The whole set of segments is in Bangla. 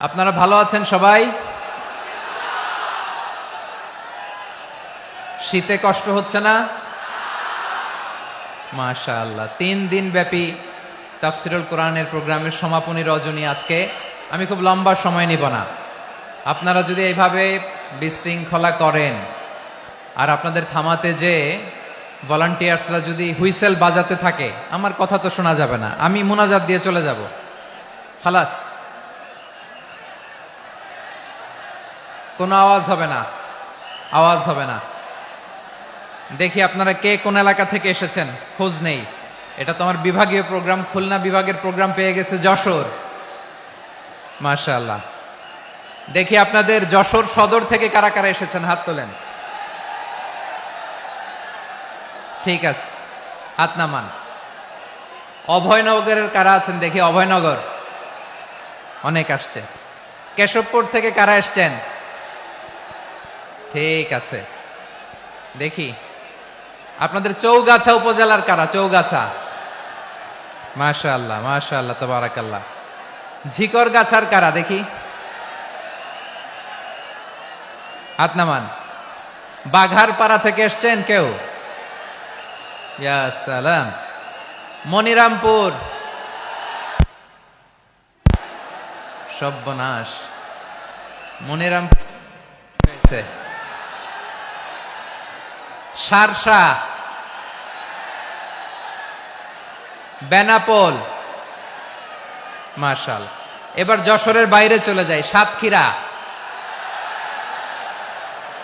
আপনারা ভালো আছেন সবাই? শীতে কষ্ট হচ্ছে না? মাশাআল্লাহ। 3 দিন ব্যাপী তাফসিরুল কোরআনের প্রোগ্রামের সমাপনী রজনী আজকে। আমি খুব লম্বা সময় নিব না। আপনারা যদি এইভাবে বিশৃঙ্খলা করেন আর আপনাদের থামাতে যে ভলান্টিয়ার্সরা যদি হুইসেল বাজাতে থাকে, আমার কথা তো শোনা যাবে না, আমি মুনাজাত দিয়ে চলে যাব। খালাস, কোনো আওয়াজ হবে না, আওয়াজ হবে না। দেখি আপনারা কে কোন এলাকা থেকে এসেছেন, খোঁজ নেই। এটা তো আমার বিভাগীয় প্রোগ্রাম, খুলনা বিভাগের প্রোগ্রাম পেয়ে গেছে যশোর। মাশাআল্লাহ। দেখি আপনাদের যশোর সদর থেকে কারা কারা এসেছেন, হাত তোলেন। ঠিক আছে, হাত নামান। অভয়নগরের কারা আছেন দেখি? অভয়নগর অনেক আসছে। কেশবপুর থেকে কারা এসছেন? ঠিক আছে, দেখি আপনাদের চৌগাছা উপজেলার কারা? চৌগাছা, মাশাআল্লাহ মাশাআল্লাহ তাবারাকাল্লাহ। ঝিকরগাছার কারা দেখি? হাত নামান। বাঘারপাড়া থেকে এসছেন কেউ? ইয়া সালাম। মনিরামপুর, সর্বনাশ, মনিরামপুর হয়েছে। সারসা, বেনাপোল, মাশাআল্লাহ। এবার যশোরের বাইরে চলে যাই, সাতক্ষীরা,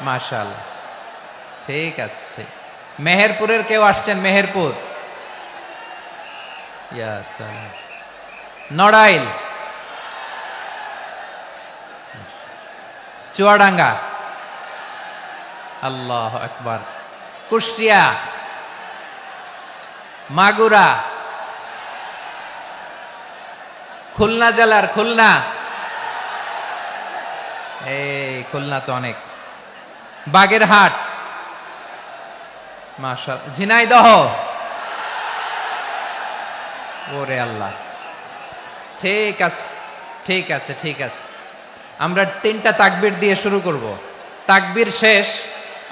মাশাআল্লাহ। ঠিক আছে, ঠিক। মেহেরপুরের কেউ আসছেন? মেহেরপুর, ইয়া সালাম। নড়াইল, চুয়াডাঙ্গা, আল্লাহু আকবার। কুষ্টিয়া, মাগুরা, খুলনা জেলার খুলনা, এই খুলনা তো অনেক। বাগেরহাট, মাশাআল্লাহ। ঝিনাইদহ, ওরে আল্লাহ। ঠিক আছে, ঠিক আছে, ঠিক আছে। আমরা 3টা তাকবীর দিয়ে শুরু করব। তাকবীর শেষ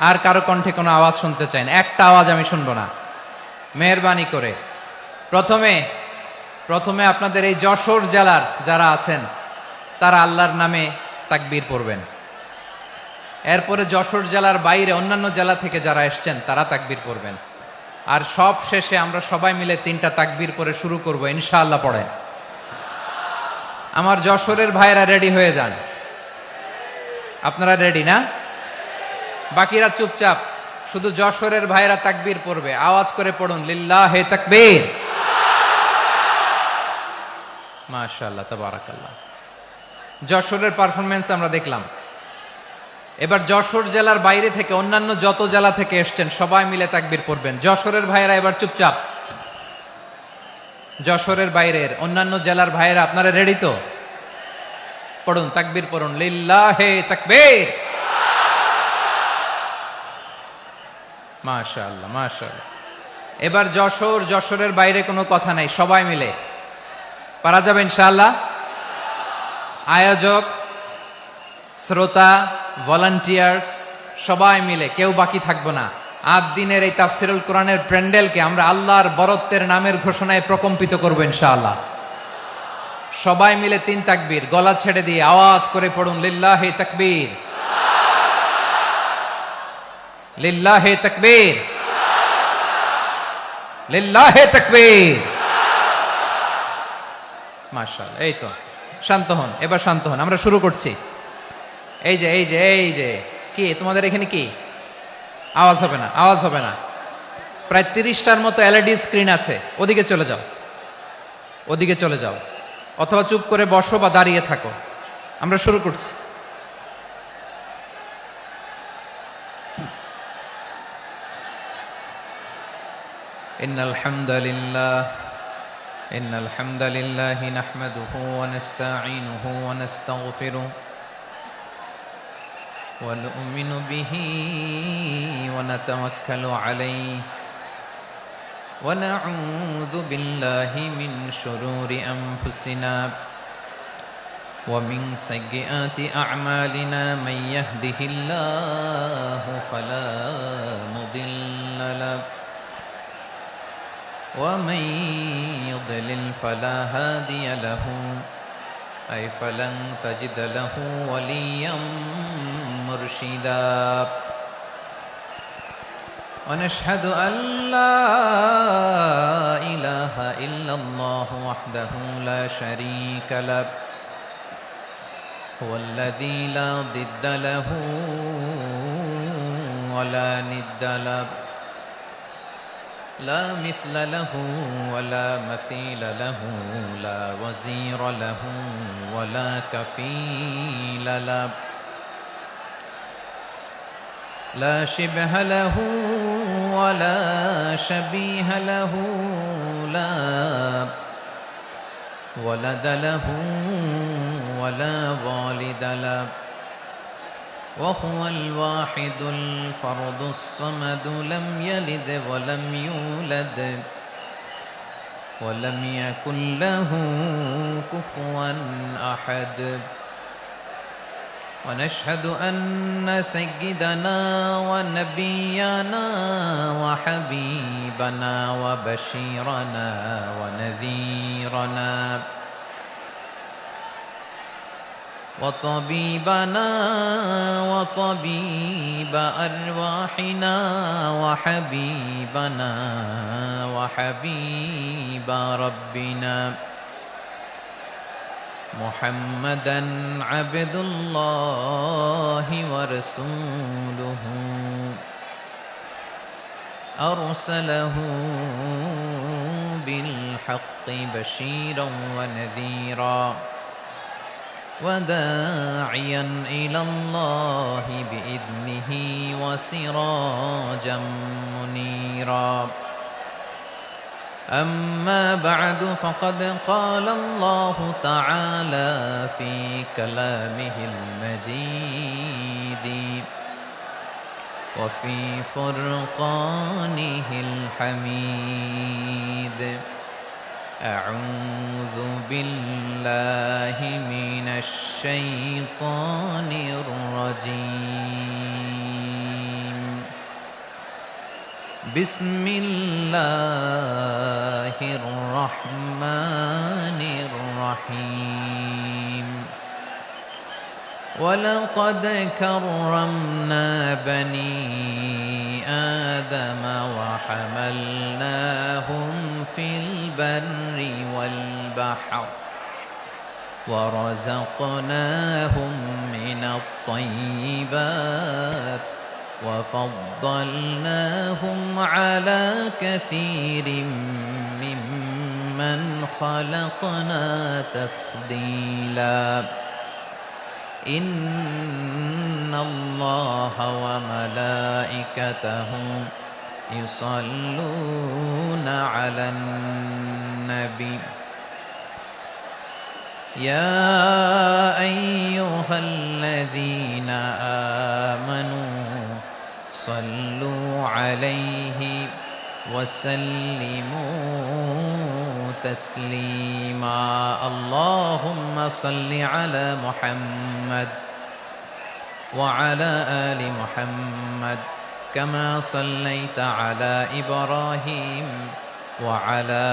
আর কারো কণ্ঠে কোনো আওয়াজ শুনতে চাই না, একটা আওয়াজ আমি শুনবো না, মেহেরবানি করে। প্রথমে আপনাদের এই যশোর জেলার যারা আছেন তারা আল্লাহর নামে তাকবীর পড়বেন। এরপরে যশোর জেলার বাইরে অন্যান্য জেলা থেকে যারা এসছেন তারা তাকবীর পড়বেন। আর সব শেষে আমরা সবাই মিলে 3টা তাকবীর পরে শুরু করব, ইনশাআল্লাহ। পড়েন। আমার যশোরের ভাইরা রেডি হয়ে যান। আপনারা রেডি না? বাকিরা চুপচাপ, শুধু যশোরের ভাইরা তাকবীর পড়বে। আওয়াজ করে পড়ুন, লিল্লাহে তাকবীর। মাশাআল্লাহ তাবারাকাল্লাহ। যশোরের পারফরমেন্স আমরা দেখলাম। এবার যশোর জেলার বাইরে থেকে অন্যান্য যত জেলা থেকে এসছেন সবাই মিলে তাকবীর পড়বেন। যশোরের ভাইরা এবার চুপচাপ। যশোরের বাইরের অন্যান্য জেলার ভাইরা আপনারা রেডি তো? পড়ুন, তাকবীর পড়ুন, লিল্লাহে তাকবীর। মাশাআল্লাহ মাশাআল্লাহ। এবার যশোরের বাইরে কোনো কথা নাই, সবাই মিলে পারা যাবে ইনশাআল্লাহ। আয়োজক, শ্রোতা, ভলান্টিয়ার্স সবাই মিলে কেউ বাকি থাকবো না। 8 দিনের এই তাফসিরুল কোরআনের প্যান্ডেলকে আমরা আল্লাহর বরত্বের নামের ঘোষণায় প্রকম্পিত করব ইনশাআল্লাহ। সবাই মিলে 3 তাকবীর, গলা ছেড়ে দিয়ে আওয়াজ করে পড়ুন, লিল্লাহে তাকবীর, লিল্লাহে তাকবীর, লিল্লাহে তাকবীর। মাশাআল্লাহ। এই তো, শান্ত হন, এবার শান্ত হন, আমরা শুরু করছি। এই যে কি তোমাদের এখানে কি আওয়াজ হবে না? আওয়াজ হবে না। প্রায় 30টার মতো এলইডি স্ক্রিন আছে, ওদিকে চলে যাও, ওদিকে চলে যাও, অথবা চুপ করে বসো বা দাঁড়িয়ে থাকো। আমরা শুরু করছি। ইন্নাল হামদালিল্লাহি নাহমাদুহু ওয়া নাস্তাঈনুহু ওয়া নাস্তাগফিরুহু ونؤمن به ونتوكل عليه ونعوذ بالله من شرور أنفسنا ومن سيئات أعمالنا من يهده الله فلا مضل له ومن يضلل فلا هادي له أي فلن تجد له وليا مرشدا ونشهد أن لا إله إلا الله وحده لا شريك له هو الذي لا ضد له ولا ند له لا مثل له ولا مثيل له لا وزير له ولا كفيل له لا شبه له ولا شبيه له لا ولد له ولا والد له وهو الواحد الفرد الصمد لم يلد ولم يولد ولم يكن له كفوا أحد ونشهد أن سيدنا ونبينا وحبيبنا وبشيرنا ونذيرنا وطبيبنا وطبيب أرواحنا وحبيبنا وحبيب ربنا محمدا عبد الله ورسوله أرسله بالحق بشيرا ونذيرا وداعيا إلى الله بإذنه وسراجا منيرا أما بعد فقد قال الله تعالى في كلامه المجيد وفي فرقانه الحميد أعوذ بالله من الشيطان الرجيم بسم الله الرحمن الرحيم ولقد كرمنا بني آدم وحملناهم في البر والبحر ورزقناهم من الطيبات وفضلناهم على كثير ممن خلقنا تفضيلا إن الله وملائكته يصلون على النبي يا أيها الذين آمنوا صلوا عليه وسلموا تسليما اللهم صل على محمد وعلى آل محمد كما صليت على إبراهيم وعلى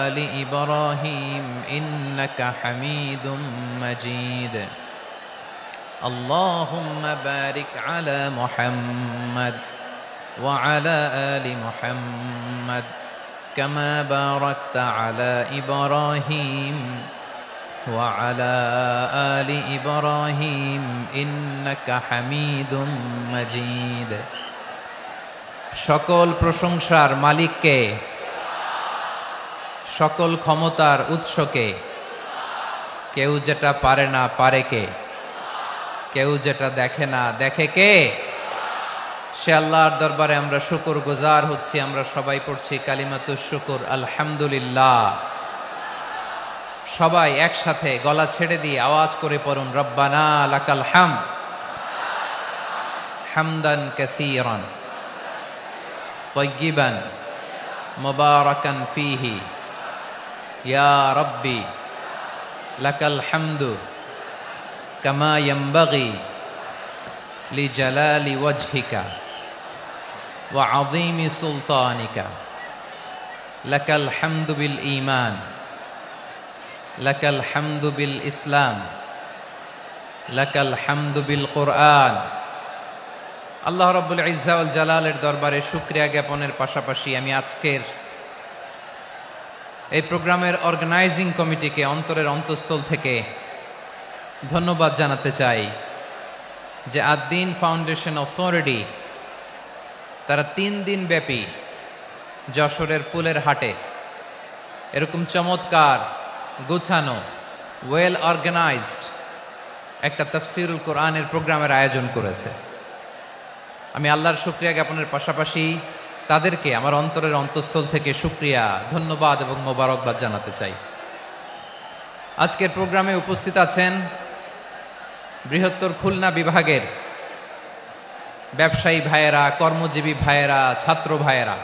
آل إبراهيم إنك حميد مجيد اللهم بارك على محمد وعلى آل محمد كما باركت على إبراهيم وعلى آل إبراهيم إنك حميد مجيد সকল প্রশংসার মালিককে সকল ক্ষমতার উৎসকে কেউ যেটা পারে না পারে কে কেউ যেটা দেখে না দেখে কে সে আল্লাহর দরবারে আমরা শুকর গুজার হচ্ছি আমরা সবাই পড়ছি কালিমাতুশ শুকর আলহামদুলিল্লাহ সবাই একসাথে গলা ছেড়ে দিয়ে আওয়াজ করে পড়ুন রব্বানা লাকাল হামদ হামদান কাসীরান তাইয়িবান মুবারাকান ফীহি ইয়া রাব্বি লাকাল হামদু কামা ইয়ানবাগি লিজালালি ওয়াজহিকা ওয়া আযীমি সুলতানিকা লাকাল হামদু বিল ঈমান লাকাল হামদু বিল ইসলাম লাকাল হামদু বিল কুরআন। আল্লাহ রাব্বুল ইজ্জা ওয়াল জালালের দরবারে শুকরিয়া জ্ঞাপনের পাশাপাশি আমি আজকের এই প্রোগ্রামের অর্গানাইজিং কমিটিকে অন্তরের অন্তঃস্থল থেকে ধন্যবাদ জানাতে চাই যে আদ-দ্বীন ফাউন্ডেশন অথরিটি তারা 3 দিন ব্যাপী যশোরের পুলের হাটে এরকম চমৎকার গোছানো ওয়েল অর্গানাইজড একটা তাফসীরুল কোরআনের প্রোগ্রামের আয়োজন করেছে। আমি আল্লাহর শুকরিয়া জ্ঞাপনের পাশাপাশি তাদেরকে আমার অন্তরের অন্তঃস্থল থেকে শুকরিয়া, ধন্যবাদ এবং মোবারকবাদ জানাতে চাই। আজকের প্রোগ্রামে উপস্থিত আছেন বৃহত্তর খুলনা বিভাগের ব্যবসায়ী ভাইয়েরা, কর্মজীবী ভাইয়েরা, ছাত্র ভাইয়েরা,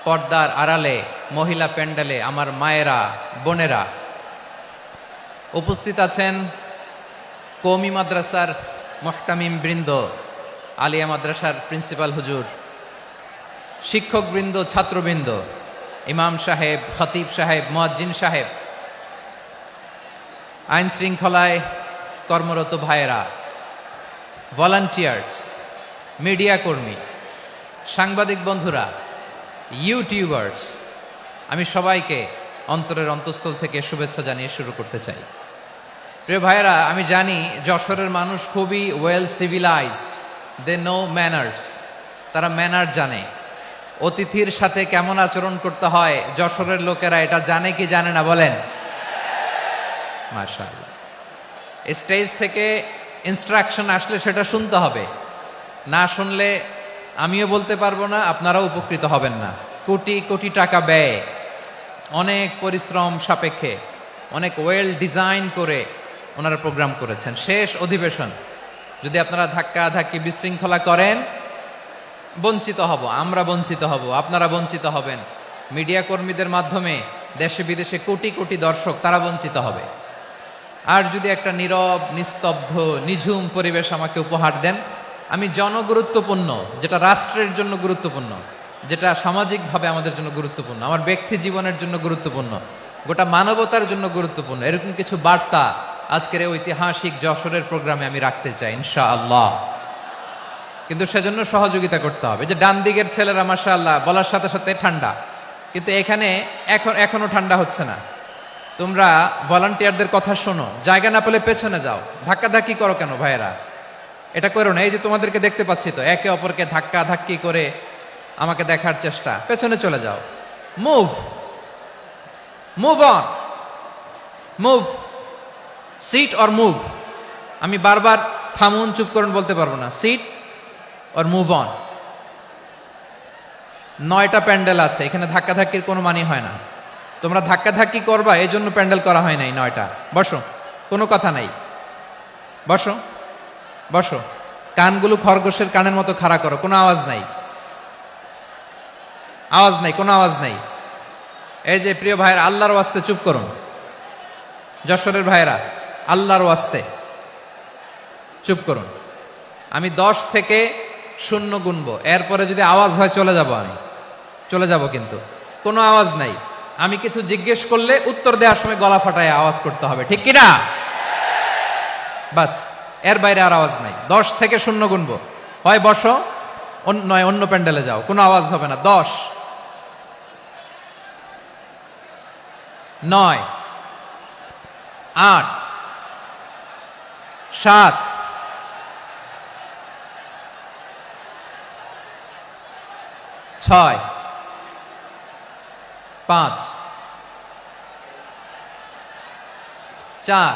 পর্দার আড়ালে, মহিলা প্যান্ডেলে আমার মায়েরা, বোনেরা। উপস্থিত আছেন কওমি মাদ্রাসার মুহতামিম বৃন্দ, আলিয়া মাদ্রাসার প্রিন্সিপাল হুজুর, শিক্ষকবৃন্দ, ছাত্রবৃন্দ, ইমাম সাহেব, খতিব সাহেব, মুয়াজ্জিন সাহেব, আইন শৃঙ্খলায় কর্মরত ভাইয়েরা, ভলান্টিয়ার্স, মিডিয়া কর্মী, সাংবাদিক বন্ধুরা, ইউটিউবার্স, আমি সবাইকে অন্তরের অন্তঃস্থল থেকে শুভেচ্ছা জানিয়ে শুরু করতে চাই। প্রিয় ভাইয়েরা, আমি জানি যশোরের মানুষ খুবই well civilised, they know manners, তারা ম্যানার জানে। অতিথির সাথে কেমন আচরণ করতে হয় যশোরের লোকেরা এটা জানে কি জানে না বলেন? মাশাআল্লাহ। স্টেজ থেকে ইনস্ট্রাকশন আসলে সেটা শুনতে হবে, না শুনলে আমিও বলতে পারবো না, আপনারাও উপকৃত হবেন না। কোটি কোটি টাকা ব্যয়, অনেক পরিশ্রম সাপেক্ষে, অনেক ওয়েল ডিজাইন করে ওনারা প্রোগ্রাম করেছেন। শেষ অধিবেশন যদি আপনারা ধাক্কা ধাক্কি বিশৃঙ্খলা করেন, বঞ্চিত হব, আমরা বঞ্চিত হব, আপনারা বঞ্চিত হবেন। মিডিয়া কর্মীদের মাধ্যমে দেশে বিদেশে কোটি কোটি দর্শক তারা বঞ্চিত হবে। আর যদি একটা নীরব, নিস্তব্ধ, নিঝুম পরিবেশ আমাকে উপহার দেন, আমি জনগুরুত্বপূর্ণ, যেটা রাষ্ট্রের জন্য গুরুত্বপূর্ণ, যেটা সামাজিকভাবে আমাদের জন্য গুরুত্বপূর্ণ, আমার ব্যক্তি জীবনের জন্য গুরুত্বপূর্ণ, গোটা মানবতার জন্য গুরুত্বপূর্ণ, এরকম কিছু বার্তা আজকের এই ঐতিহাসিক যশোরের প্রোগ্রামে আমি রাখতে চাই ইনশাআল্লাহ। কিন্তু সেজন্য সহযোগিতা করতে হবে। যে ডান দিকের ছেলেরা মাশাআল্লাহ বলার সাথে সাথে ঠান্ডা, কিন্তু এখানে এখনো ঠান্ডা হচ্ছে না। তোমরা ভলান্টিয়ারদের কথা শোনো, জায়গা না পেলে পেছনে যাও। ধাক্কাধাক্কি করো কেন ভাইয়েরা? এটা করো না। এই যে তোমাদেরকে দেখতে পাচ্ছি তো, একে অপরকে ধাক্কা ধাক্কি করে আমাকে দেখার চেষ্টা, পেছনে চলে যাও। Move move on, move, sit or move. আমি বারবার থামুন, চুপ করুন বলতে পারবো না। Sit or move on. 9টা প্যান্ডেল আছে, এখানে ধাক্কাধাক্কির কোনো মানি হয় না। তোমরা ধাক্কাধাক্কি করবা, এই জন্য প্যান্ডেল করা হয় নাই 9টা। বসো, কোনো কথা নাই, বসো বসো। কানগুলো খরগোশের কানের মতো খাড়া করো, কোনো আওয়াজ নাই, আওয়াজ নাই, কোনো আওয়াজ নাই। এই যে প্রিয় ভাইয়েরা, আল্লাহর ওয়াস্তে চুপ করুন। যশোরের ভাইয়েরা, আল্লাহর ওয়াস্তে চুপ করুন। আমি 10 থেকে 0 গুনবো, এরপরে যদি আওয়াজ হয় চলে যাব, আমি চলে যাব, কিন্তু কোনো আওয়াজ নাই। আমি কিছু জিজ্ঞেস করলে উত্তর দেওয়ার সময় গলা ফাটায় আওয়াজ করতে হবে, ঠিক কিনা? বাস, এর বাইরে আর আওয়াজ নাই। 10 থেকে 0 গুনবো, হয় বসো, নয় অন্য প্যান্ডেলে যাও, কোনো আওয়াজ হবে না। 10, 9, 8, 7, 6, 5, 4,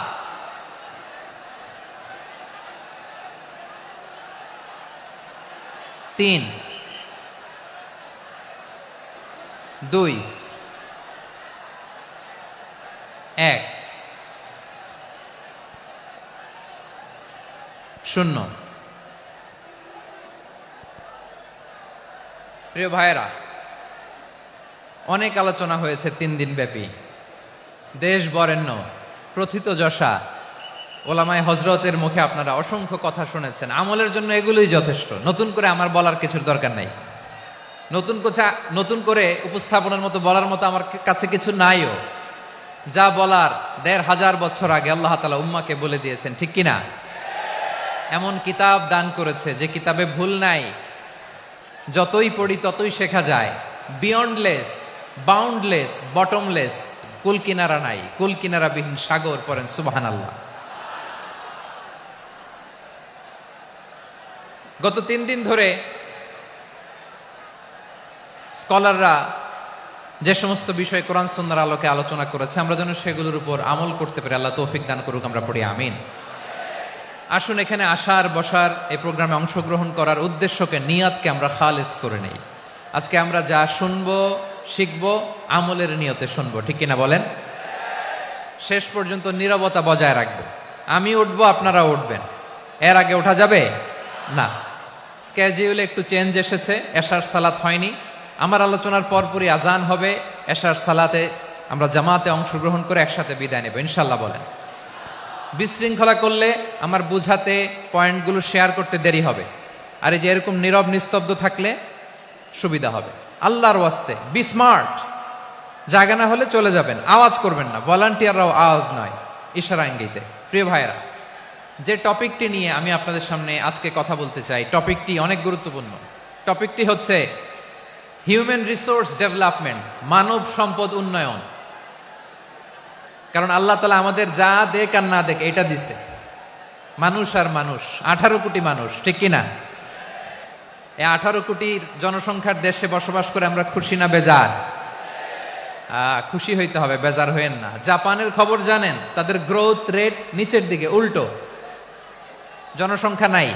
3, 2, 1, 0। প্রিয় ভাইয়েরা, অনেক আলোচনা হয়েছে 3 দিন ব্যাপী। দেশ বরেণ্য, প্রথিতযশা ওলামায়ে হযরতের মুখে আপনারা অসংখ্য কথা শুনেছেন, আমলের জন্য এগুলোই যথেষ্ট। নতুন করে আমার বলার কিছুর দরকার নাই। নতুন করে উপস্থাপনের মতো বলার মতো আমার কাছে কিছু নাইও। যা বলার ১৫০০ বছর আগে আল্লাহ তাআলা উম্মাহকে বলে দিয়েছেন, ঠিক কিনা? এমন কিতাব দান করেছে যে কিতাবে ভুল নাই, যতই পড়ি ততই শেখা যায়। বিয়ন্ডলেস, বাউন্ডলেস, বটমলেস, কুল কিনারা নাই, কুল কিনারা বিহীন সাগর। পড়েন সুবহানাল্লাহ। গত ৩ দিন ধরে স্কলাররা যে সমস্ত বিষয় কোরআন সুন্নাহর আলোকে আলোচনা করেছে, আমরা যেন সেগুলোর উপর আমল করতে পারি। আল্লাহ তৌফিক দান করুক, আমরা পড়ি আমিন। আসুন এখানে আসার বসার এই প্রোগ্রামে অংশগ্রহণ করার উদ্দেশ্যকে, নিয়তকে আমরা খালিস করে নেই। আজকে আমরা যা শুনবো শিখবো আমলের নিয়তে শুনবো, ঠিক কিনা বলেন? শেষ পর্যন্ত নীরবতা বজায় রাখবো। আমি উঠবো, আপনারা উঠবেন। এর আগে ওঠা যাবে না। স্কেডিউলে একটু চেঞ্জ এসেছে, এশার সালাত হয়নি। আমার আলোচনার পরপরই আজান হবে, এশার সালাতে আমরা জামাতে অংশগ্রহণ করে একসাথে বিদায় নেব ইনশাল্লাহ। বলেন। বিশৃঙ্খলা করলে আমার বুঝাতে, পয়েন্টগুলো শেয়ার করতে দেরি হবে। আর এই যে এরকম নীরব নিস্তব্ধ থাকলে সুবিধা হবে। আল্লাহর ওয়াস্তে বি স্মার্ট। জায়গা না হলে চলে যাবেন, আওয়াজ করবেন না। ভলান্টিয়াররাও আওয়াজ নয়, ইশারা ইঙ্গিতে। প্রিয় ভাইয়েরা, যে টপিকটি নিয়ে আমি আপনাদের সামনে আজকে কথা বলতে চাই, টপিকটি অনেক গুরুত্বপূর্ণ। টপিকটি হচ্ছে হিউম্যান রিসোর্স ডেভেলপমেন্ট, মানব সম্পদ উন্নয়ন। কারণ আল্লাহ তাআলা আমাদের যা দেখ আর না দেখ এটা দিছে। মানুষ আর মানুষ, 18 কোটি মানুষ, ঠিক কিনা? এই 18 কোটির জনসংখ্যার দেশে বসবাস করে আমরা খুশি না বেজার? খুশি হইতে হবে, বেজার হইেন না। জাপানের খবর জানেন? তাদের গ্রোথ রেট নিচের দিকে, উল্টো। জনসংখ্যা নাই,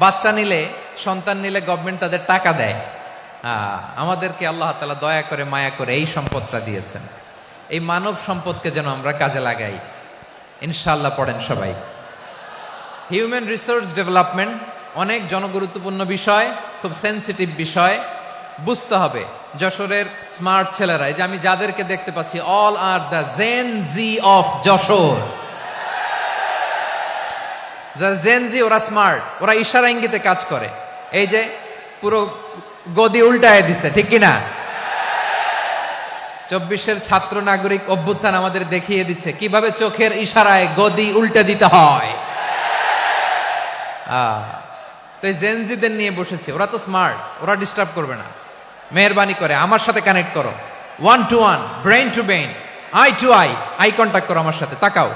বাচ্চা নিলে, সন্তান নিলে গভর্নমেন্ট তাদের টাকা দেয়। আমাদেরকে আল্লাহ তাআলা দয়া করে, মায়া করে এই সম্পদটা দিয়েছেন। এই মানব সম্পদকে যেন আমরা কাজে লাগাই ইনশাআল্লাহ। পড়েন সবাই। হিউম্যান রিসোর্স ডেভেলপমেন্ট অনেক জনগুরুত্বপূর্ণ বিষয়, খুব সেন্সিটিভ বিষয়। বুঝতে হবে যশোরের স্মার্ট ছেলেরা, এই যে আমি যাদেরকে দেখতে পাচ্ছি, all are the Gen Z of Jessore. যারা জেন জি, ওরা স্মার্ট, ওরা ইশারা ইঙ্গিতে কাজ করে। এই যে পুরো গদি উল্টায় দিছে, ঠিক কিনা? 24-এর ছাত্র নাগরিক অভ্যুত্থান আমাদের দেখিয়ে দিচ্ছে কিভাবে চোখের ইশারায় গদি উল্টে দিতে হয়। তো এই জেনজিদের নিয়ে বসেছে, ওরা তো স্মার্ট, ওরা ডিস্টার্ব করবে না। মেহরবানি করে আমার সাথে কানেক্ট করো, 1 to 1, brain to brain, eye to eye, eye contact করো আমার সাথে। তাকাও,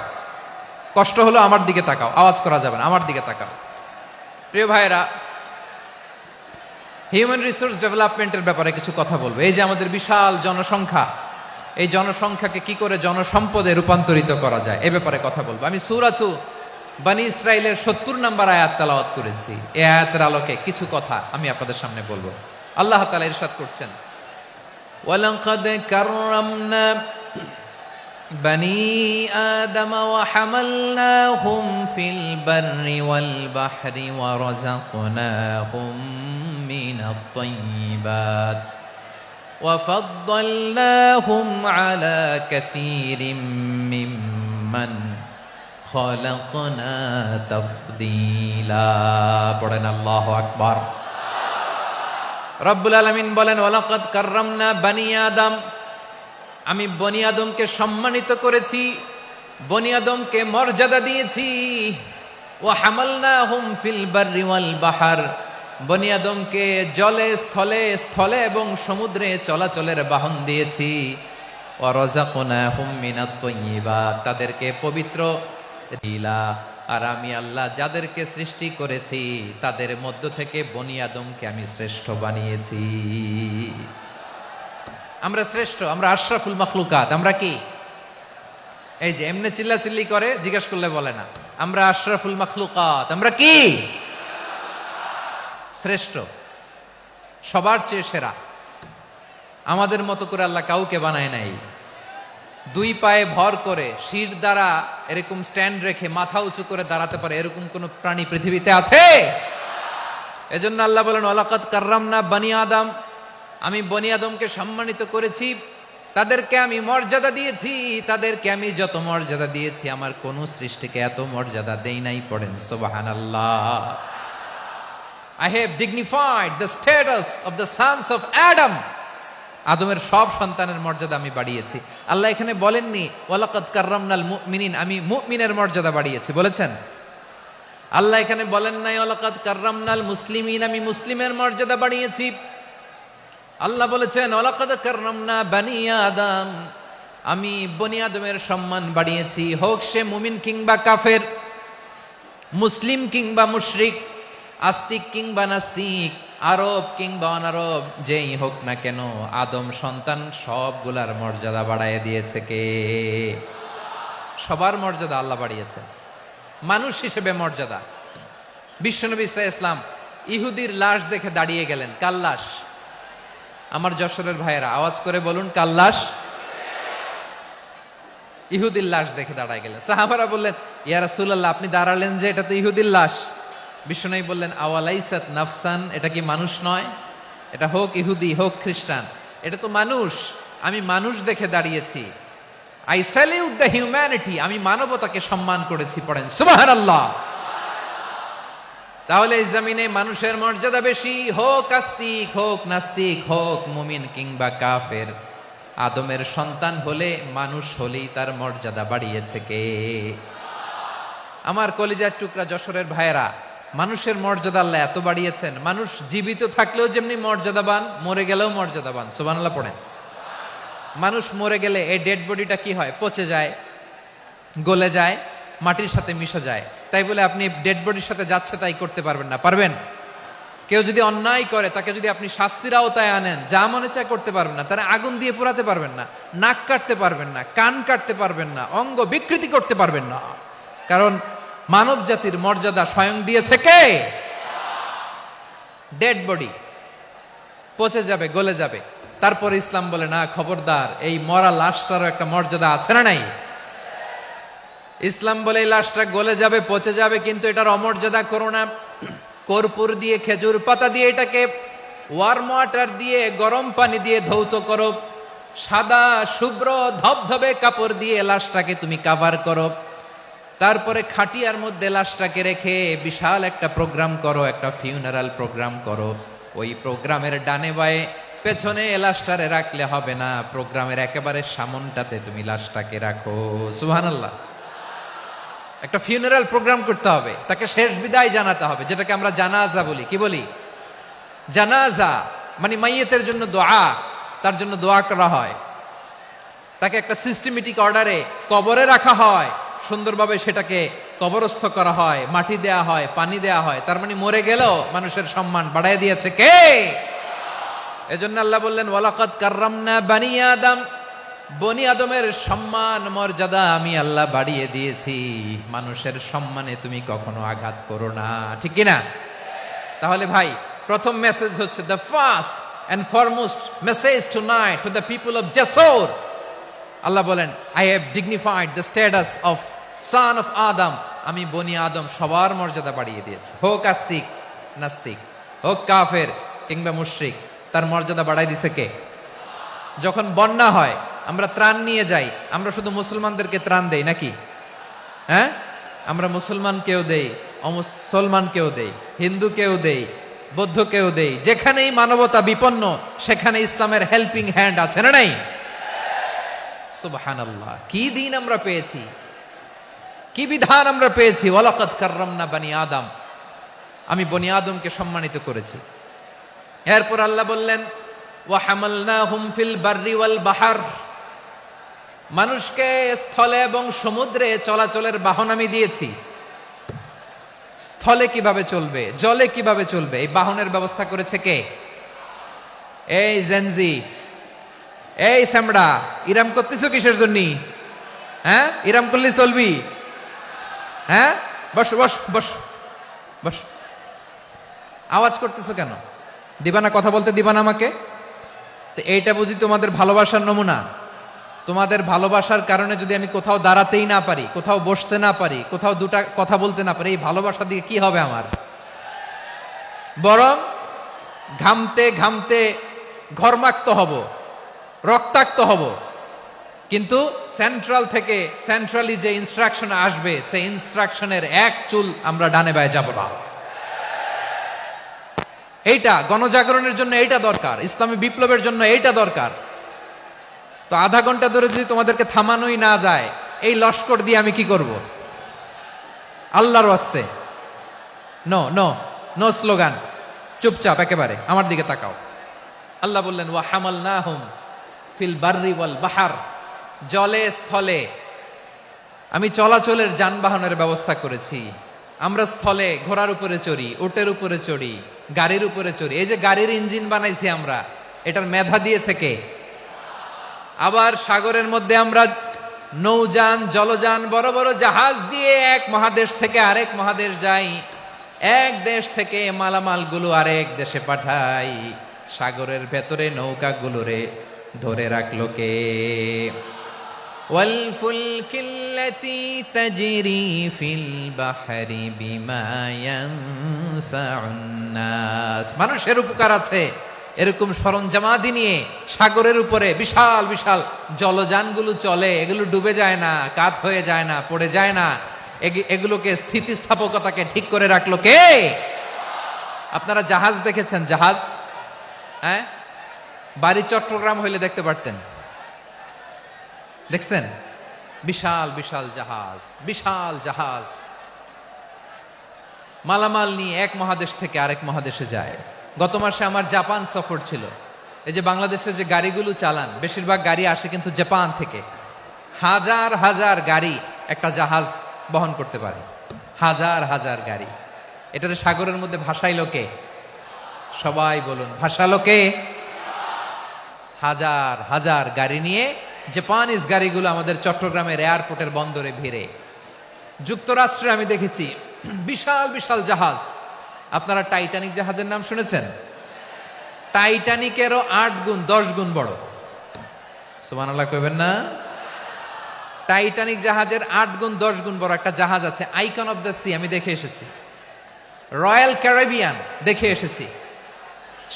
কষ্ট হলো আমার দিকে তাকাও, আওয়াজ করা যাবে না, আমার দিকে তাকাও। প্রিয় ভাইয়েরা, হিউম্যান রিসোর্স ডেভেলপমেন্টের ব্যাপারে কিছু কথা বলবো। এই যে আমাদের বিশাল জনসংখ্যা, এই জনসংখ্যাকে কি করে জনসম্পদে রূপান্তরিত করা যায় এ ব্যাপারে কথা বলবো। আমি সূরাতু বনী ইসরাইলের 70 নম্বর আয়াত তেলাওয়াত করেছি। এই আয়াতের আলোকে কিছু কথা আমি আপনাদের সামনে বলবো। আল্লাহ তাআলা ইরশাদ করছেন, ওয়ালাকাদ কাররামনা বনী আদম ওয়া হামালনাহুম ফিল বাররি ওয়াল বাহরি ওয়া রাযাকনাহুম মিনাত তাইয়্যিবাত ওয়া ফাদ্দালনাহুম আলা কাসীরিম মিম্মান খালাকনা তাফদীলা। পড়েন আল্লাহু আকবার। রব্বুল আলামিন বলেন, ওয়ালাকাদ কাররামনা বনী আদম, আমি বনী আদমকে সম্মানিত করেছি, বনী আদমকে মর্যাদা দিয়েছি। ওয়া হামালনাহুম ফিল বাররি ওয়াল বাহর, বনী আদমকে জলে, স্থলে, স্থলে এবং সমুদ্রে চলাচলের বাহন দিয়েছি। ওয়া রাযাকনাহুম মিনাত তাইয়্যিবাত, তাদেরকে পবিত্র দিলা। আর আমি আল্লাহ যাদেরকে সৃষ্টি করেছি তাদের মধ্য থেকে বনী আদমকে আমি শ্রেষ্ঠ বানিয়েছি। আমরা শ্রেষ্ঠ, আমরা আশরাফুল মাখলুকাত। আমরা কি? এই যে এমনি চিল্লাচিল্লি করে, জিজ্ঞাসা করলে বলে না। আমরা আশরাফুল মাখলুকাত। আমরা কি? শ্রেষ্ঠ, সবার চেয়ে সেরা। আমাদের মতো করে আল্লাহ কাউকে বানায় নাই। 2 পায়ে ভর করে, শির দ্বারা এরকম স্ট্যান্ড রেখে মাথা উঁচু করে দাঁড়াতে পারে এরকম কোন প্রাণী পৃথিবীতে আছে? এজন্য আল্লাহ বলেন, ওয়ালাকাদ কাররামনা বনী আদম, আমি বনী আদমকে সম্মানিত করেছি। তাদেরকে আমি মর্যাদা দিয়েছি, তাদেরকে আমি যত মর্যাদা দিয়েছি আমার কোন সৃষ্টিকে এত মর্যাদা দেই নাই। পড়েন সুবহানাল্লাহ। I have dignified the status of the sons of Adam. আদমের সব সন্তানের মর্যাদা আমি বাড়িয়েছি। আল্লাহ এখানে বলেননি ওয়ালাকাদ কাররামনাল মুমিনিন, আমি মুমিনের মর্যাদা বাড়িয়েছি, বলেছেন? আল্লাহ এখানে বলেন নাই ওয়ালাকাদ কাররামনাল মুসলিমিন, আমি মুসলিমের মর্যাদা বাড়িয়েছি। আল্লাহ বলেছেন ওয়ালাকাদ কাররামনা বানি আদম, আমি বনি আদমের সম্মান বাড়িয়েছি, হোক সে মুমিন কিংবা কাফের, মুসলিম কিংবা মুশরিক, আস্তিক কিংবা নাস্তিক, আরব কিংবা অনারব, যেই হোক না কেন আদম সন্তান সবগুলার মর্যাদা বাড়ায় দিয়েছে কে? সবার মর্যাদা আল্লাহ বাড়িয়েছে। মানুষ হিসেবে মর্যাদা। বিশ্বনবী সাল্লাল্লাহু আলাইহি ওয়াসাল্লাম ইহুদির লাশ দেখে দাঁড়িয়ে গেলেন। কার লাশ? আমার যশোরের ভাইয়েরা আওয়াজ করে বলুন, কার লাশ? ইহুদির লাশ দেখে দাঁড়ায় গেলেন। সাহাবারা বললেন ইয়া রাসূলুল্লাহ, আপনি দাঁড়ালেন যে, এটা তো ইহুদির লাশ। বিশ্বনবী বললেন আওয়ালাইসাত নাফসান, এটা কি মানুষ নয়? এটা হোক ইহুদি হোক খ্রিস্টান, এটা তো মানুষ। আমি মানুষ দেখে দাঁড়িয়েছি। আই স্যালিউট দ্য হিউম্যানিটি, আমি মানবতাকে সম্মান করেছি। পড়েন সুবহানাল্লাহ। তাহলে এই জমিনে মানুষের মর্যাদা বেশি, হোক আস্তিক হোক নাস্তিক, হোক মুমিন কিংবা কাফের। আদমের সন্তান হলে, মানুষ হলেই তার মর্যাদা বাড়িয়েছে কে? আমার কলিজার টুকরা যশোরের ভাইয়েরা, মানুষের মর্যাদা আল্লাহ এত বাড়িয়েছেন, মানুষ জীবিত থাকলেও যেমনি মর্যাদাবান, মরে গেলেও মর্যাদাবান। সুবহানাল্লাহ পড়েন। মানুষ মরে গেলে এই ডেড বডিটা কি হয়? পচে যায়, গলে যায়, মাটির সাথে মিশে যায়। তাই বলে আপনি ডেড বডির সাথে যাচ্ছে তাই করতে পারবেন না, পারবেন? কেউ যদি অন্যায় করে তাকে যদি আপনি শাস্তির আওতায় আনেন, যা মনে চায় করতে পারবেন না। তারা আগুন দিয়ে পোড়াতে পারবেন না, নাক কাটতে পারবেন না, কান কাটতে পারবেন না, অঙ্গ বিকৃতি করতে পারবেন না। কারণ মানব জাতির মর্যাদা স্বয়ং দিয়েছে কে? ডেড বডি পচে যাবে, গলে যাবে। তারপরে ইসলাম বলে না, খবরদার, এই মরা লাশটারও একটা মর্যাদা আছে না নাই? ইসলাম বলে এই লাশটা গলে যাবে, পচে যাবে, কিন্তু এটার অমর্যাদা করো না। কর্পূর দিয়ে, খেজুর পাতা দিয়ে এটাকে ওয়ার্ম ওয়াটার দিয়ে, গরম পানি দিয়ে ধৌত করো। সাদা শুভ্র ধবধবে কাপড় দিয়ে লাশটাকে তুমি কাভার করো। তারপরে খাটিয়ার মধ্যে লাশটাকে রেখে বিশাল একটা প্রোগ্রাম করো, একটা ফিউনারাল প্রোগ্রাম করো। ওই প্রোগ্রামের ডানে বায়ে পেছনে লাশটারে রাখলে হবে না, প্রোগ্রামের একেবারে সামনটাতে তুমি লাশটাকে রাখো। সুবহানাল্লাহ। একটা ফিউনারাল প্রোগ্রাম করতে হবে, তাকে শেষ বিদায় জানাতে হবে, যেটাকে আমরা জানাজা বলি। কি বলি? জানাজা মানে মাইয়েতের জন্য দোয়া, তার জন্য দোয়া করা হয়। তাকে একটা সিস্টেমেটিক অর্ডারে কবরে রাখা হয়, সুন্দরভাবে সেটাকে কবরস্থ করা হয়, মাটি দেয়া হয়, পানি দেয়া হয়। তার মানে মরে গেলেও মানুষের সম্মান বাড়ায় দিয়েছে কে? এজন্য আল্লাহ বললেন ওয়ালাকাদ কাররামনা বানি আদম, বনি আদমের সম্মান মর্যাদা আমি আল্লাহ বাড়িয়ে দিয়েছি। মানুষের সম্মানে তুমি কখনো আঘাত করো না, ঠিক কিনা? তাহলে ভাই, প্রথম মেসেজ হচ্ছে, the first and foremost message tonight to the people of Jessore. আল্লাহ বলেন I have dignified the status of son of Adam, আমি বনি আদম সবার মর্যাদা বাড়িয়ে দিয়েছি। হোক আস্তিক নাস্তিক, হোক কাফের কিংবা মুশরিক, তার মর্যাদা বাড়াই দিছে কে? যখন বন্যা হয় আমরা ত্রাণ নিয়ে যাই, আমরা শুধু মুসলমানদেরকে ত্রাণ দেই নাকি? হ্যাঁ, আমরা মুসলমানকেও দেই, অমুসলমানকেও দেই, হিন্দুকেও দেই, বৌদ্ধকেও দেই। যেখানেই মানবতা বিপন্ন সেখানে ইসলামের হেল্পিং হ্যান্ড আছে না নাই? সুবহানাল্লাহ। কি দিন আমরা পেয়েছি, কি বিধান আমরা পেয়েছি। ওয়ালাকাদ কাররামনা বানি আদম, আমি বনি আদমকে সম্মানিত করেছি। এরপর আল্লাহ বললেন ওয়া হামালনাহুম ফিল বাররি ওয়াল বাহর, মানুষকে স্থলে এবং সমুদ্রে চলাচলের বাহন আমি দিয়েছি। স্থলে কিভাবে চলবে, জলে কিভাবে চলবে, এই বাহনের ব্যবস্থা করেছে কে? এই জেনজি, এই স্যামড়া, ইরাম করতেছো কিসের জন্য? হ্যাঁ, ইরাম করলে চলবি? হ্যাঁ, বস বস বস বস। আওয়াজ করতেছো কেন? দিবানা, কথা বলতে দিবানা আমাকে? তো এইটা বুঝি তোমাদের ভালোবাসার নমুনা? তোমাদের ভালোবাসার কারণে যদি আমি কোথাও দাঁড়াতেই না পারি, কোথাও বসতে না পারি, কোথাও দুটা কথা বলতে না পারি, এই ভালোবাসা দিয়ে কি হবে আমার? বরং ঘামতে ঘামতে ঘর্মাক্ত হব, রক্তাক্ত হব, কিন্তু সেন্ট্রালি যে ইনস্ট্রাকশন আসবে সেই ইনস্ট্রাকশনের এক চুল আমরা ডানে বায়ে যাব না। এইটা গণজাগরণের জন্য এইটা দরকার, ইসলামী বিপ্লবের জন্য এইটা দরকার। তো আধা ঘন্টা ধরে যদি তোমাদেরকে থামানোই না যায়, এই লস্কর দিয়ে আমি কি করব? আল্লাহর ওয়াস্তে নো নো নো স্লোগান, চুপচাপ একেবারে আমার দিকে তাকাও। আল্লাহ বললেন ওয়া হামালনাহুম ফিল বাররি ওয়াল বাহার, জলে স্থলে আমি চলাচলের যানবাহনের ব্যবস্থা করেছি। আমরা স্থলে ঘোড়ার উপরে চড়ি, উটের উপরে চড়ি, গাড়ির উপরে চড়ি। এই যে গাড়ির ইঞ্জিন বানাইছি আমরা, এটার মেধা দিয়েছে কে? আবার সাগরের মধ্যে আমরা নৌযান, জলযান, বড় বড় জাহাজ দিয়ে এক মহাদেশ থেকে আরেক মহাদেশ যাই, এক দেশ থেকে মালামালগুলো আরেক দেশে পাঠাই। সাগরের ভেতরে নৌকাগুলোরে ধরে রাখলো কে? ওয়াল ফুলকিল্লাতী তাজরি ফিল বাহরি বিমা ইয়ানফাউন নাস। মানুষের উপকার আছে এরকম সরঞ্জামাদি নিয়ে সাগরের উপরে বিশাল বিশাল জলযানগুলো চলে, এগুলো ডুবে যায় না, কাত হয়ে যায় না, পড়ে যায় না। এগুলোকে স্থিতিস্থাপকতাকে ঠিক করে রাখলো কে? আপনারা জাহাজ দেখেছেন? জাহাজ, হ্যাঁ, বাড়ি চট্টগ্রাম হইলে দেখতে পারতেন, দেখছেন? বিশাল বিশাল জাহাজ, বিশাল জাহাজ মালামাল নিয়ে এক মহাদেশ থেকে আরেক মহাদেশে যায়। গত মাসে আমার জাপান সফর ছিল। এই যে বাংলাদেশে যে গাড়িগুলো চালান, বেশিরভাগ গাড়ি আসে কিন্তু জাপান থেকে। হাজার হাজার গাড়ি একটা জাহাজ বহন করতে পারে, হাজার হাজার গাড়ি। এটারে সাগরের মধ্যে ভাসাইলো কে? সবাই বলুন, ভাসালো কে? হাজার হাজার গাড়ি নিয়ে জাপানিজ গাড়িগুলো আমাদের চট্টগ্রামের এয়ারপোর্টের বন্দরে ভিড়ে। যুক্তরাষ্ট্রে আমি দেখেছি বিশাল বিশাল জাহাজ। আপনারা টাইটানিক জাহাজের নাম শুনেছেন? টাইটানিকেরও 8 গুণ 10 গুণ বড়। সুবহানাল্লাহ কইবেন না? টাইটানিক জাহাজের 8 গুণ 10 গুণ বড় একটা জাহাজ আছে, আইকন অফ দ্য সি, আমি দেখে এসেছি। রয়্যাল ক্যারিবিয়ান দেখে এসেছি।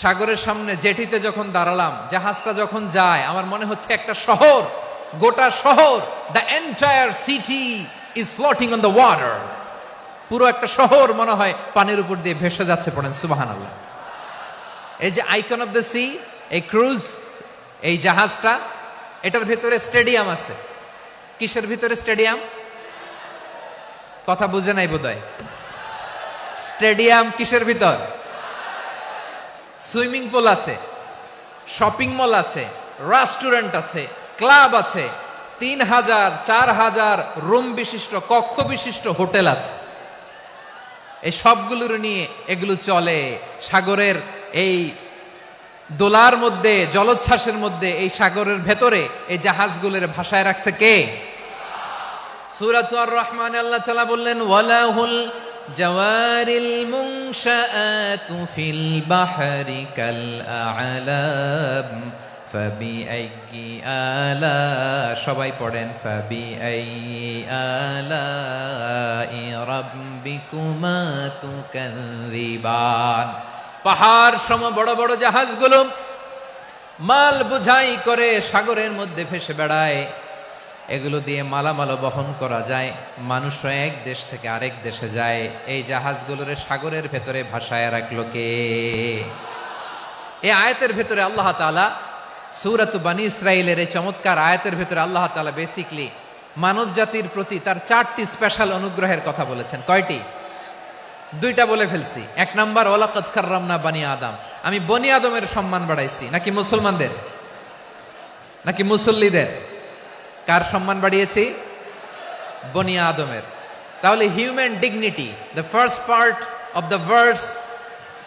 সাগরের সামনে জেটিতে যখন দাঁড়ালাম, জাহাজটা যখন যায়, আমার মনে হচ্ছে একটা শহর, গোটা শহর, the entire city is floating on the water. পুরো একটা শহর মনে হয় পানির উপর দিয়ে ভেসে যাচ্ছে। পড়েন সুবহানাল্লাহ। এই যে আইকন অফ দ্য সি, এই ক্রুজ, এই জাহাজটা, এটার ভিতরে স্টেডিয়াম আছে। কিসের ভিতরে স্টেডিয়াম? কথা বুঝে নাই বোধহয়। স্টেডিয়াম কিসের ভিতর? সুইমিং পুল আছে, শপিং মল আছে, রেস্টুরেন্ট আছে, ক্লাব আছে, 3000 4000 রুম বিশিষ্ট, কক্ষ বিশিষ্ট হোটেল আছে। এই সবগুলোর নিয়ে এগুলো চলে সাগরের এই দোলার মধ্যে, জলোচ্ছ্বাসের মধ্যে। এই সাগরের ভেতরে এই জাহাজগুলোর ভাষায় রাখছে কে? সূরা আর রহমান আল্লাহ তাআলা বললেন ওয়ালাহুল জাওয়ারিল মুনশাআতু ফিল বাহরি কাল আ'লাম ফাবিআইয়ি আলা, সবাই পড়েন, ফাবিআইয়ি আলাই রাব্বিকুমা তুকাযযিবান। পাহাড় সম বড় বড় জাহাজগুলো মাল বোঝাই করে সাগরের মধ্যে ভেসে বেড়ায়। এগুলো দিয়ে মালামাল বহন করা যায়, মানুষও এক দেশ থেকে আরেক দেশে যায়। এই জাহাজগুলোরে সাগরের ভেতরে ভাসায় রাখলো কে? এই আয়াতের ভেতরে আল্লাহ তাআলা সূরাত বনী ইসরাঈলের এই চমৎকার আয়াতের ভেতরে আল্লাহ তাআলা বেসিকলি মানব জাতির প্রতি তার 4টি স্পেশাল অনুগ্রহের কথা বলেছেন। কয়টি? 2টা বলে ফেলছি। 1 নাম্বার, ওয়ালাকাদ কাররামনা বনী আদম, আমি বনী আদমের সম্মান বাড়াইছি। নাকি মুসলমানদের? নাকি মুসল্লিদের? কার সম্মান বাড়িয়েছি? বনী আদমের। তাহলে human dignity, the first part of the verse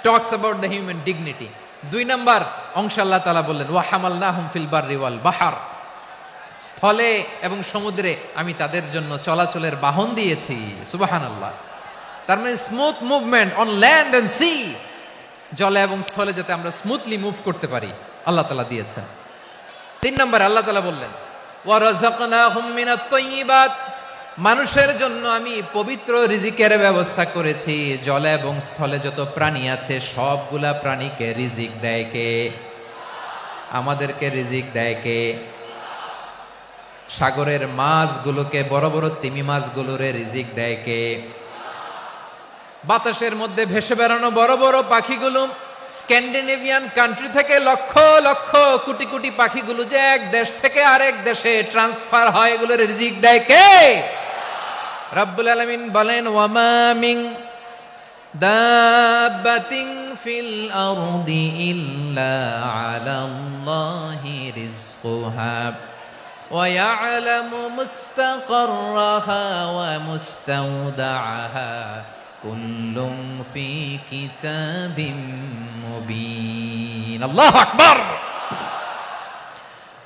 talks about the human dignity. 2 number অংশ আল্লাহ তাআলা বললেন ওয়া হামালনাহুম ফিল বাররি ওয়াল বাহর, স্থলে এবং সমুদ্রে আমি তাদের জন্য চলাচলের বাহন দিয়েছি। সুবহানাল্লাহ। তার মানে smooth movement on land and sea, জলে এবং স্থলে যাতে আমরা স্মুথলি মুভ করতে পারি আল্লাহ তাআলা দিয়েছেন। 3 নাম্বার আল্লাহ তাআলা বললেন ওয়া রাযাকনাহুম মিনাত তাইয়্যিবাত, মানুষের জন্য আমি পবিত্র রিজিকের ব্যবস্থা করেছি। জলে এবং স্থলে যত প্রাণী আছে সবগুলা প্রাণীকে রিজিক দেয় কে? আমাদেরকে রিজিক দেয় কে? সাগরের মাছগুলোকে, বড় বড় তিমি মাছগুলোরে রিজিক দেয় কে? বাতাসের মধ্যে ভেসে বেড়ানো বড় বড় পাখিগুলো, স্ক্যান্ডিনেভিয়ান কান্ট্রি থেকে লক্ষ লক্ষ কোটি কোটি পাখিগুলো যে এক দেশ থেকে আরেক দেশে ট্রান্সফার হয়, এগুলোর রিজিক দেয় কে? রব্বুল আলামিন বলেন, ওয়ামা মিন দাব্বাতিন ফিল আরদি ইল্লা আলাল্লাহি রিজকুহা ওয়া ইয়ালামু মুস্তাকাররাহা ওয়া মুস্তাওদাআহা কুল্লুম ফি কিতাবিম মুবিন। আল্লাহু আকবার।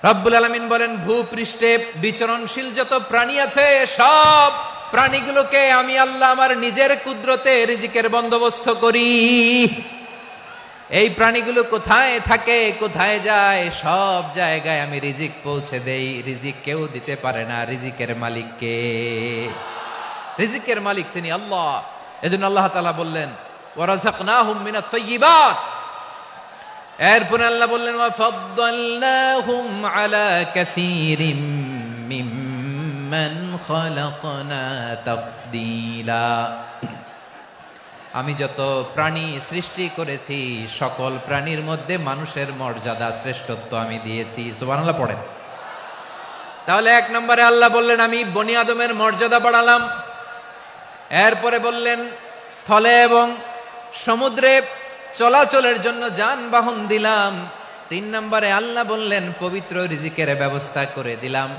রব্বুল আলামিন বলেন, ভূপৃষ্ঠে বিচরণশীল যত প্রাণী আছে সব প্রাণীগুলোকে আমি আল্লাহ আমার নিজের কুদরতে রিজিকের বন্দোবস্ত করি। এই প্রাণীগুলো কোথায় থাকে, কোথায় যায়, সব জায়গায় আমি রিজিক পৌঁছে দেই। রিজিক কেউ দিতে পারে না, রিজিকের মালিক কে? রিজিকের মালিক তিনি আল্লাহ। এজন্য আল্লাহ তাআলা বললেন, ওয়ারাযাকনাহুম মিনাত তাইয়্যিবাত। এরপরে আল্লাহ বললেন, ওয়াফাদ্দালনাহুম আলা কাসীরিম মিম্মান খালাকনা তাফদীলা। আমি যত প্রাণী সৃষ্টি করেছি সকল প্রাণীর মধ্যে মানুষের মর্যাদা, শ্রেষ্ঠত্ব আমি দিয়েছি। সুবহানাল্লাহ পড়েন। তাহলে এক নম্বরে আল্লাহ বললেন, আমি বনি আদমের মর্যাদা বাড়ালাম। এরপরে বললেন, স্থলে এবং সমুদ্রে চলাচলের জন্য যানবাহন দিলাম। 3 নম্বরে আল্লাহ বললেন, পবিত্র রিজিকের ব্যবস্থা করে দিলাম।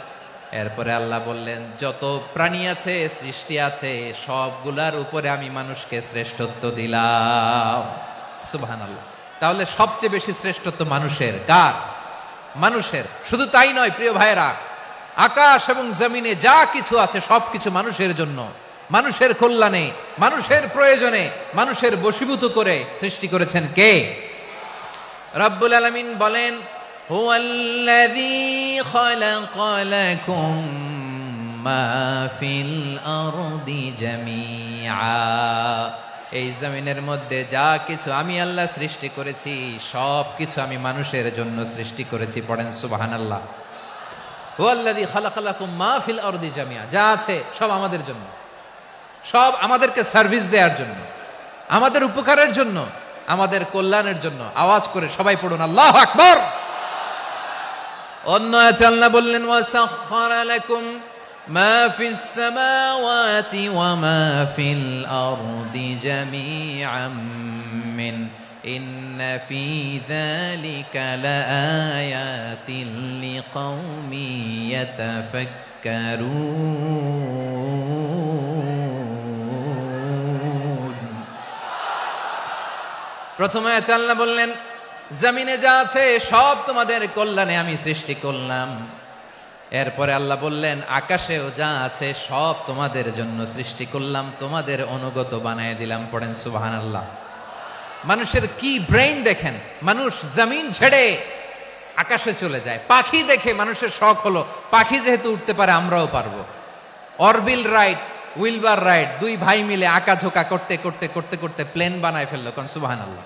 এরপরে আল্লাহ বললেন, যত প্রাণী আছে, সৃষ্টি আছে, সবগুলার উপরে আমি মানুষকে শ্রেষ্ঠত্ব দিলাম। সুবহানাল্লাহ। তাহলে সবচেয়ে বেশি শ্রেষ্ঠত্ব মানুষের। কার? মানুষের। শুধু তাই নয় প্রিয় ভাইরা, আকাশ এবং জমিনে যা কিছু আছে সবকিছু মানুষের জন্য, মানুষের কল্যাণে, মানুষের প্রয়োজনে, মানুষের বশীভূত করে সৃষ্টি করেছেন কে? রব্বুল আলামিন বলেন, হুয়াল্লাযী খালাকা লাকুম মা ফিল আরদি জামিআ। এই জমিনের মধ্যে যা কিছু আমি আল্লাহ সৃষ্টি করেছি সব কিছু আমি মানুষের জন্য সৃষ্টি করেছি। পড়েন সুবহানাল্লাহ। হুয়াল্লাযী খালাকা লাকুম মা ফিল আরদি জামিআ। যা আছে সব আমাদের জন্য, সব আমাদেরকে সার্ভিস দেওয়ার জন্য, আমাদের উপকারের জন্য, আমাদের কল্যাণের জন্য। আওয়াজ করে সবাই পড়ুন আল্লাহু আকবার। অন্য আয়াতে আল্লাহ বললেন, ওয়াসাখখারা লাকুম মা ফিস সামাওয়াতি ওয়া মা ফিল আরদি জামিআম মিন ইন্না ফি যালিকা লাআয়াতিন লিকাউমি ইয়াতাফাক্কারুন। প্রথমে আয়াতে আল্লাহ বললেন, জমিনে যা আছে সব তোমাদের কল্যাণে আমি সৃষ্টি করলাম। এরপরে আল্লাহ বললেন, আকাশেও যা আছে সব তোমাদের জন্য সৃষ্টি করলাম, তোমাদের অনুগত বানায় দিলাম। পড়েন সুবহানাল্লাহ। মানুষের কি ব্রেইন দেখেন, মানুষ জমিন ছেড়ে আকাশে চলে যায়। পাখি দেখে মানুষের শখ হলো, পাখি যেহেতু উঠতে পারে আমরাও পারবো। অরবিল রাইট, উইলবার রাইট, 2 ভাই মিলে আঁকাঝোঁকা করতে করতে করতে করতে প্লেন বানায় ফেললো। কোন সুবহানাল্লাহ।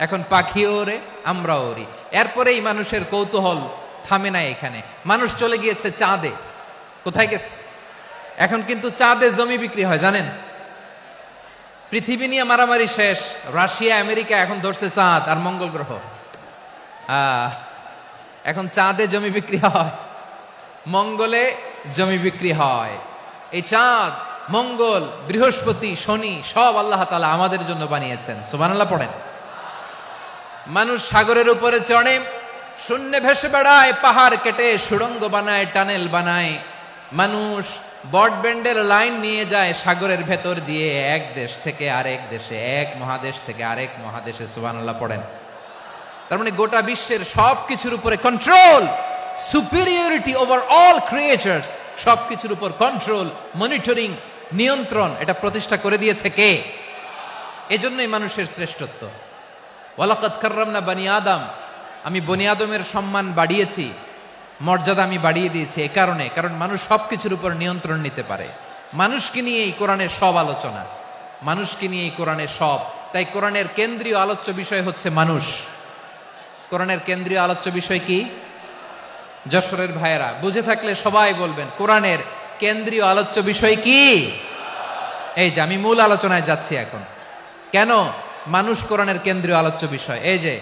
এখন পাখিও ওরে, আমরাও ওরি। এরপরেই মানুষের কৌতূহল থামে না এখানে। মানুষ চলে গিয়েছে চাঁদে। কোথায় গেছে? এখন কিন্তু চাঁদে জমি বিক্রি হয় জানেন। পৃথিবী নিয়ে মারামারি শেষ, রাশিয়া আমেরিকা এখন ধরছে চাঁদ আর মঙ্গল গ্রহ। এখন চাঁদে জমি বিক্রি হয়, মঙ্গলে জমি বিক্রি হয়। এই চাঁদ, মঙ্গল, বৃহস্পতি, শনি সব আল্লাহ তাআলা আমাদের জন্য বানিয়েছেন। সুবহানাল্লাহ পড়েন। মানুষ সাগরের উপরে চড়ে, শূন্যে ভেসে বেড়ায়, পাহাড় কেটে সুড়ঙ্গ বানায়, টানেল বানায়। মানুষ ব্রডব্যান্ডের লাইন নিয়ে যায় সাগরের ভেতর দিয়ে, এক দেশ থেকে আরেক দেশে, এক মহাদেশ থেকে আরেক মহাদেশে। সুবহানাল্লাহ পড়েন। তার মানে গোটা বিশ্বের সব কিছুর উপরে control, superiority over all creatures, সব কিছুর উপর কন্ট্রোল, মনিটরিং, নিয়ন্ত্রণ, এটা প্রতিষ্ঠা করে দিয়েছে কে? এজন্যই মানুষের শ্রেষ্ঠত্ব। ওয়ালাকাদ কাররামনা বানি আদম, আমি বনি আদমের সম্মান বাড়িয়েছি, মর্যাদা আমি বাড়িয়ে দিয়েছি। এ কারণে, কারণ মানুষ সবকিছুর উপর নিয়ন্ত্রণ নিতে পারে। মানুষকে নিয়ে এই কোরআনের সব আলোচনা, মানুষকে নিয়ে এই কোরআনের সব। তাই কোরআনের কেন্দ্রীয় আলোচ্য বিষয় হচ্ছে মানুষ। কোরআনের কেন্দ্রীয় আলোচ্য বিষয় কি? যশোরের ভাইয়েরা বুঝে থাকলে সবাই বলবেন, কোরআনের কেন্দ্রীয় আলোচ্য বিষয় কি? এই যে আমি মূল আলোচনায় যাচ্ছি এখন। কেন মানুষ কোরআনের কেন্দ্রীয় আলোচ্য বিষয়? এই যে